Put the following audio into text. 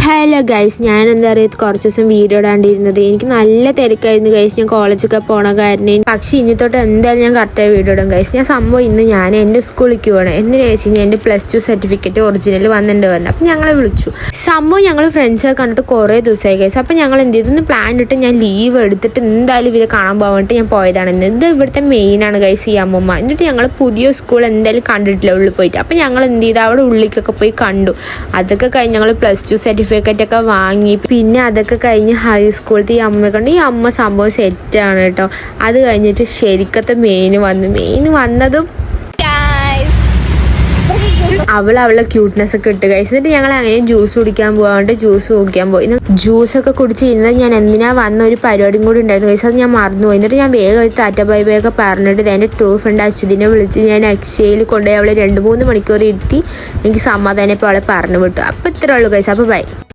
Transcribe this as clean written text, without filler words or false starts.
Hello guys, ഞാൻ എന്താ പറയുക കുറച്ച് ദിവസം വീഡിയോ ഇടാണ്ടിരുന്നത്. എനിക്ക് നല്ല തിരക്കായിരുന്നു ഗൈസ്. ഞാൻ കോളേജൊക്കെ പോണ കാരണം. പക്ഷേ ഇനി തൊട്ട് എന്തായാലും ഞാൻ കറക്റ്റായി വീഡിയോ ഇടും ഗൈസ്. ഞാൻ സംഭവം ഇന്ന് ഞാൻ എൻ്റെ സ്കൂളിലേക്ക് പോകണം. എന്തിനാ വെച്ച് കഴിഞ്ഞാൽ എൻ്റെ +2 സർട്ടിഫിക്കറ്റ് ഒറിജിനൽ വന്നിട്ടുണ്ട് പറഞ്ഞു. അപ്പം ഞങ്ങളെ വിളിച്ചു. സംഭവം ഞങ്ങൾ ഫ്രണ്ട്സൊക്കെ കണ്ടിട്ട് കുറേ ദിവസമായി ഗൈസ്. അപ്പം ഞങ്ങൾ എന്ത് ചെയ്തു, പ്ലാൻ ഇട്ട് ഞാൻ ലീവ് എടുത്തിട്ട് എന്തായാലും ഇവരെ കാണാൻ പോകാൻ വേണ്ടിയിട്ട് ഞാൻ പോയതാണ്. ഇത് ഇവിടുത്തെ മെയിനാണ് ഗൈസ്, ഈ അമ്മമ്മ. എന്നിട്ട് ഞങ്ങൾ പുതിയ സ്കൂൾ എന്തായാലും കണ്ടിട്ടില്ല ഉള്ളിൽ പോയിട്ട്. അപ്പം ഞങ്ങൾ എന്ത് ചെയ്തു, അവിടെ ഉള്ളിലേക്കൊക്കെ പോയി കണ്ടു. അതൊക്കെ കഴിഞ്ഞ് ഞങ്ങൾ +2 സർട്ടിഫിക്കറ്റ് ഒക്കെ വാങ്ങി. പിന്നെ അതൊക്കെ കഴിഞ്ഞ് ഹൈസ്കൂളത്തെ ഈ അമ്മയെ കണ്ട്. ഈ അമ്മ സംഭവം സെറ്റാണ് കേട്ടോ. അത് കഴിഞ്ഞിട്ട് ശരിക്കത്തെ മെയിൻ വന്നതും അവളെ ക്യൂട്ട്നെസ് ഒക്കെ ഇട്ട് കഴിച്ചു. എന്നിട്ട് ഞങ്ങൾ അങ്ങനെ ജ്യൂസ് കുടിക്കാൻ പോയി. ജ്യൂസൊക്കെ കുടിച്ചിരുന്നത് ഞാൻ എന്തിനാ വന്ന ഒരു പരിപാടിയും കൂടി ഉണ്ടായിരുന്നു കഴിച്ചു. അത് ഞാൻ മറന്നുപോയി. എന്നിട്ട് ഞാൻ വേഗം ടാറ്റ ബൈ ബൈ ഒക്കെ പറഞ്ഞിട്ട് എൻ്റെ ട്രൂ ഫ്രണ്ട് അശ്വതിനെ വിളിച്ച് ഞാൻ അക്ഷയയിൽ കൊണ്ടുപോയി അവളെ 2-3 മണിക്കൂർ ഇരുത്തി എനിക്ക് സമാധാനം ഇപ്പോൾ അവളെ പറഞ്ഞു വിട്ടു. അപ്പോൾ ഇത്രേ ഉള്ളൂ കഴിച്ചു. അപ്പോൾ ബൈ.